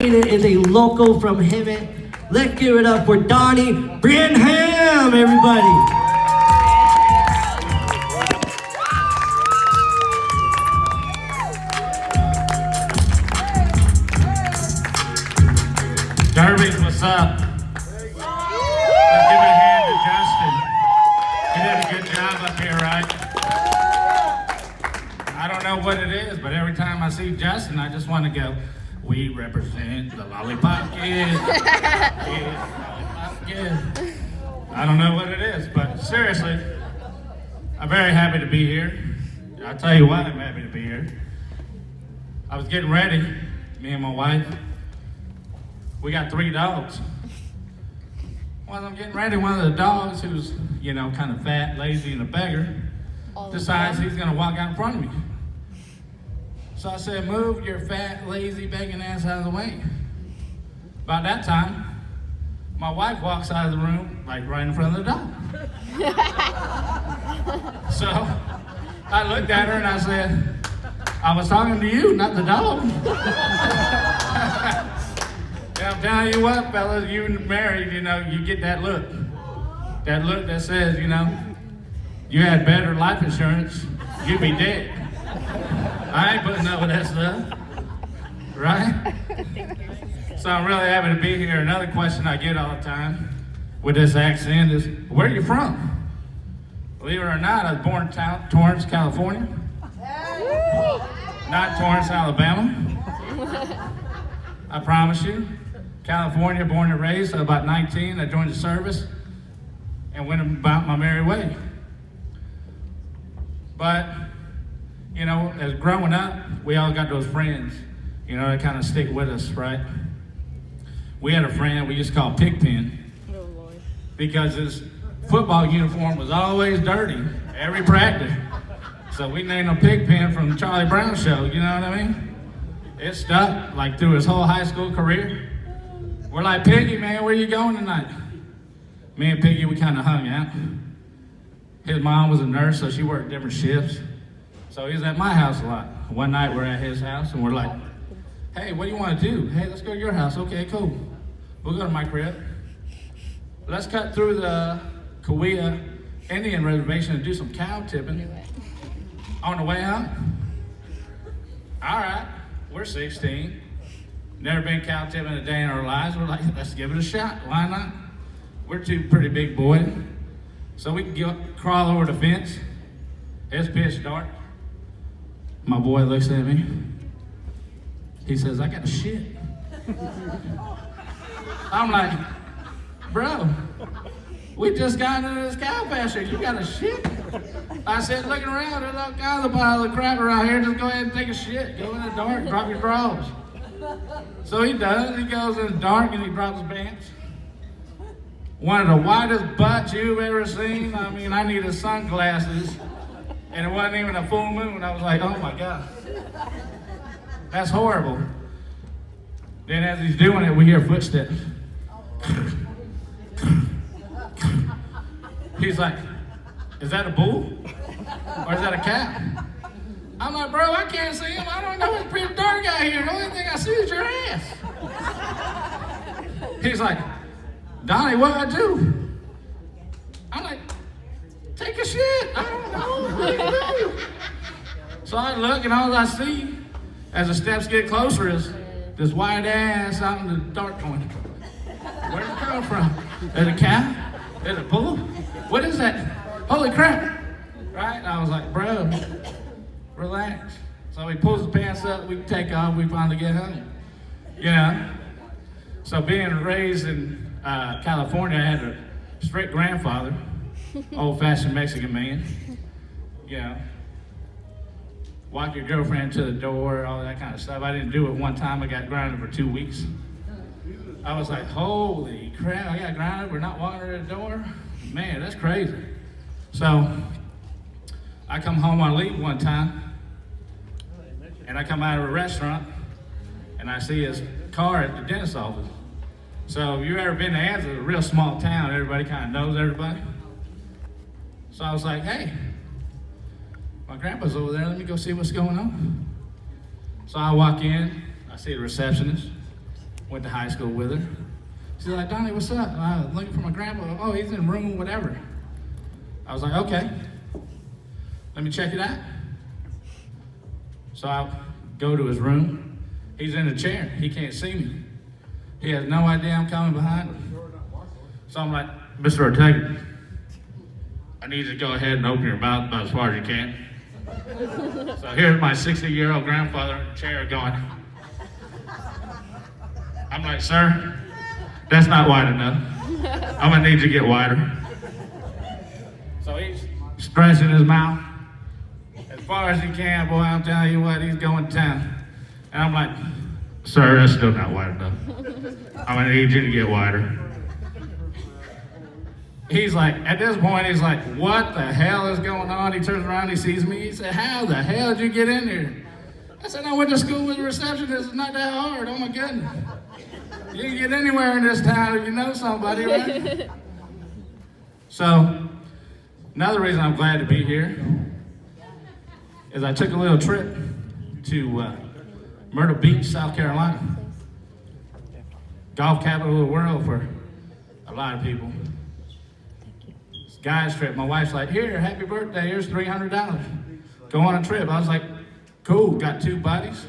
Is a local from Hemet. Let's give it up for Donnie Branham, everybody. Derby, what's up? Let's give a hand to Justin. He did a good job up here, right? I don't know what it is, but every time I see Justin, I just want to go, we represent the Lollipop Kid. Lollipop Kid. I don't know what it is, but seriously, I'm very happy to be here. I'll tell you why I'm happy to be here. I was getting ready, me and my wife. We got 3 dogs. Well, I'm getting ready, one of the dogs who's, kind of fat, lazy, and a beggar, decides he's gonna walk out in front of me. So I said, move your fat, lazy, begging ass out of the way. About that time, my wife walks out of the room, like right in front of the dog. So I looked at her and I said, I was talking to you, not the dog. Yeah, I'm telling you what, fellas, you married, you get that look. That look that says, you had better life insurance, you'd be dead. I ain't putting up with that stuff, right? So I'm really happy to be here. Another question I get all the time with this accent is, where are you from? Believe it or not, I was born in Torrance, California. Not Torrance, Alabama. I promise you. California, born and raised. So about 19, I joined the service and went about my merry way. But, as growing up, we all got those friends, that kind of stick with us, right? We had a friend we used to call Pigpen because his football uniform was always dirty, every practice. So we named him Pigpen from the Charlie Brown show, you know what I mean? It stuck, like through his whole high school career. We're like, Piggy, man, where you going tonight? Me and Piggy, we kind of hung out. His mom was a nurse, so she worked different shifts. So he was at my house a lot. One night we're at his house and we're like, hey, what do you want to do? Hey, let's go to your house. Okay, cool. We'll go to my crib. Let's cut through the Cahuilla Indian Reservation and do some cow tipping. On the way out, all right, we're 16. Never been cow tipping a day in our lives. We're like, let's give it a shot. Why not? We're 2 pretty big boys. So we can crawl over the fence. It's pitch dark. My boy looks at me. He says, I got to shit. I'm like, bro, we just got into this cow pasture. You got to shit? I said, looking around, there's all kinds of pile of crap around here. Just go ahead and take a shit. Go in the dark, drop your drawers. So he does. He goes in the dark and he drops his pants. One of the whitest butts you've ever seen. I mean, I needed sunglasses. And it wasn't even a full moon. I was like, oh my God. That's horrible. Then as he's doing it, we hear footsteps. He's like, is that a bull? Or is that a cat? I'm like, bro, I can't see him. I don't know. It's pretty dark out here. The only thing I see is your ass. He's like, Donnie, what do I do? I'm like, take a shit. I don't know. What do you do? So I look and all I see as the steps get closer is this white ass out in the dark going, where's it coming from? Is it a cat? Is it a bull? What is that? Holy crap. Right? And I was like, bro, relax. So he pulls the pants up, we take off, we finally get home. So being raised in California, I had a strict grandfather, old-fashioned Mexican man. Walk your girlfriend to the door, all that kind of stuff. I didn't do it one time. I got grounded for 2 weeks. I was like, holy crap, I got grounded. We're not walking her to the door. Man, that's crazy. So I come home on leave one time, and I come out of a restaurant, and I see his car at the dentist's office. So if you've ever been to Anza, a real small town, everybody kind of knows everybody. So I was like, hey, my grandpa's over there, let me go see what's going on. So I walk in, I see the receptionist. Went to high school with her. She's like, Donnie, what's up? I'm looking for my grandpa. Oh, he's in room whatever. I was like, okay. Let me check it out. So I go to his room. He's in a chair. He can't see me. He has no idea I'm coming behind him. So I'm like, Mr. Ortega, I need you to go ahead and open your mouth about as far as you can. So here's my 60-year-old grandfather in the chair going. I'm like, sir, that's not wide enough. I'm gonna need you to get wider. So he's stretching his mouth as far as he can. Boy, I'm telling you what, he's going to town. And I'm like, sir, that's still not wide enough. I'm gonna need you to get wider. He's like, at this point, he's like, what the hell is going on? He turns around, he sees me. He said, how the hell did you get in here? I said, I went to school with a receptionist. It's not that hard. Oh, my goodness. You can get anywhere in this town if you know somebody, right? So, another reason I'm glad to be here is I took a little trip to Myrtle Beach, South Carolina. Golf capital of the world for a lot of people. Guys trip. My wife's like, here, happy birthday, here's $300. Go on a trip. I was like, cool, got 2 buddies.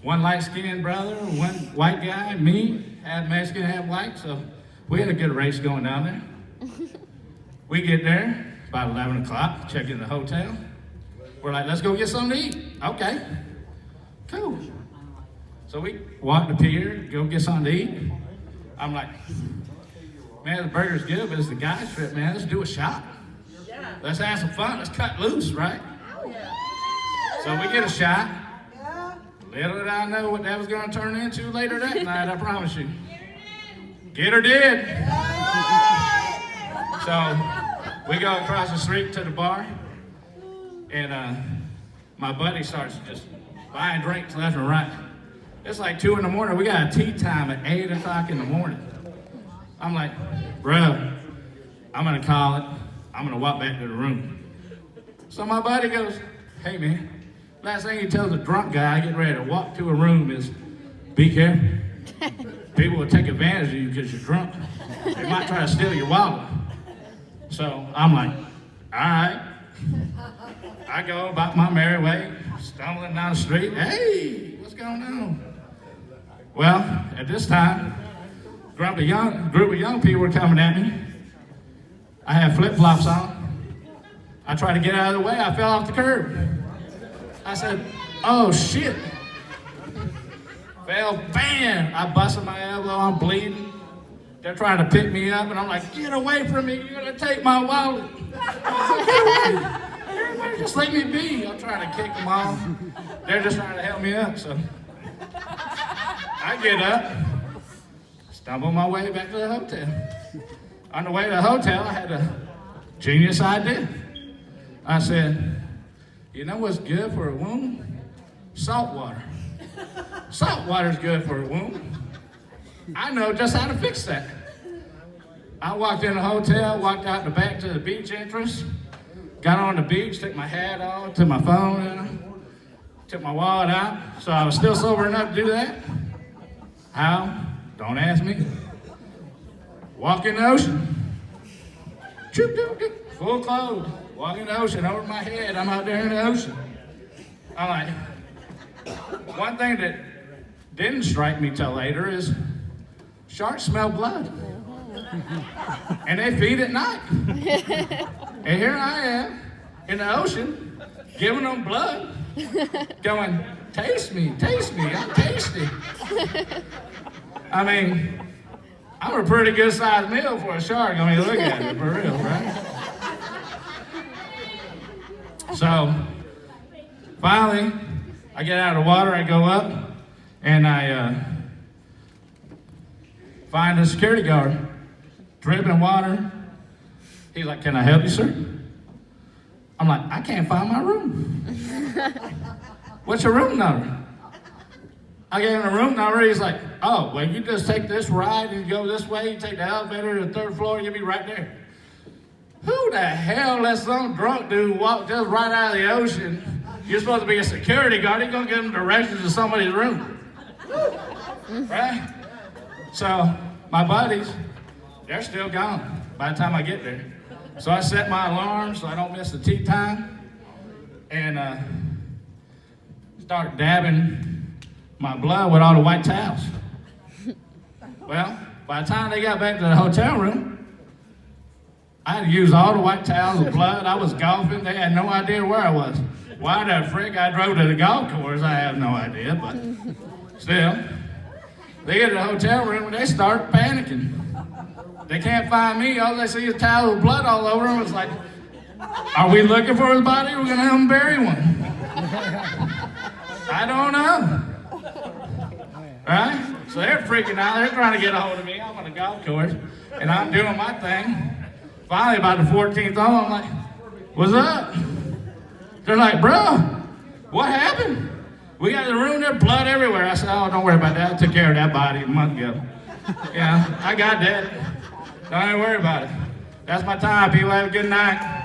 One light-skinned brother, one white guy, me, half Mexican, half white. So we had a good race going down there. We get there about 11 o'clock, check in the hotel. We're like, let's go get something to eat. Okay, cool. So we walk the pier, go get something to eat. I'm like, man, the burger's good, but it's the guys trip, man. Let's do a shot. Yeah. Let's have some fun. Let's cut loose, right? Oh, yeah. So we get a shot. Yeah. Little did I know what that was going to turn into later that night, I promise you. Get her did. So we go across the street to the bar, and my buddy starts just buying drinks left and right. It's like 2 in the morning. We got a tea time at 8 o'clock in the morning. I'm like, bro, I'm gonna call it. I'm gonna walk back to the room. So my buddy goes, hey man, last thing he tells a drunk guy getting ready to walk to a room is, be careful. People will take advantage of you because you're drunk. They might try to steal your wallet. So I'm like, all right. I go about my merry way, stumbling down the street. Hey, what's going on? Well, at this time, group of young people were coming at me. I had flip-flops on. I tried to get out of the way. I fell off the curb. I said, oh shit. Fell, bam! I busted my elbow, I'm bleeding. They're trying to pick me up, and I'm like, get away from me, you're gonna take my wallet. Everybody just let me be. I'm trying to kick them off. They're just trying to help me up, so. I get up, stumble my way back to the hotel. On the way to the hotel, I had a genius idea. I said, you know what's good for a wound? Salt water. Salt water's good for a wound. I know just how to fix that. I walked in the hotel, walked out the back to the beach entrance, got on the beach, took my hat off, took my phone out, took my wallet out, so I was still sober enough to do that. How? Don't ask me. Walk in the ocean. Full clothes. Walk in the ocean over my head. I'm out there in the ocean. I'm like, one thing that didn't strike me till later is sharks smell blood. And they feed at night. And here I am in the ocean giving them blood, going, taste me, I'm tasty. I mean, I'm a pretty good sized meal for a shark. I mean, look at it, for real, right? So, finally, I get out of the water, I go up, and I find a security guard, dripping water. He's like, can I help you, sir? I'm like, I can't find my room. What's your room number? I gave him a room number. He's like, oh, well, you just take this ride and go this way. You take the elevator to the 3rd floor, you'll be right there. Who the hell lets some drunk dude walk just right out of the ocean? You're supposed to be a security guard. You're going to give him directions to somebody's room. right? So my buddies, they're still gone by the time I get there. So I set my alarm so I don't miss the tea time, and start dabbing my blood with all the white towels. Well, by the time they got back to the hotel room, I had to use all the white towels with blood. I was golfing. They had no idea where I was. Why the frick I drove to the golf course, I have no idea, but still. They get to the hotel room and they start panicking. They can't find me. All they see is towels with blood all over them. It's like, are we looking for his body? We're going to have him bury one. I don't know. Right? So they're freaking out. They're trying to get a hold of me. I'm on the golf course, and I'm doing my thing. Finally, about the 14th hole, I'm like, what's up? They're like, bro, what happened? We got the room there, blood everywhere. I said, oh, don't worry about that. I took care of that body a month ago. Yeah, I got that. Don't even worry about it. That's my time, people. Have a good night.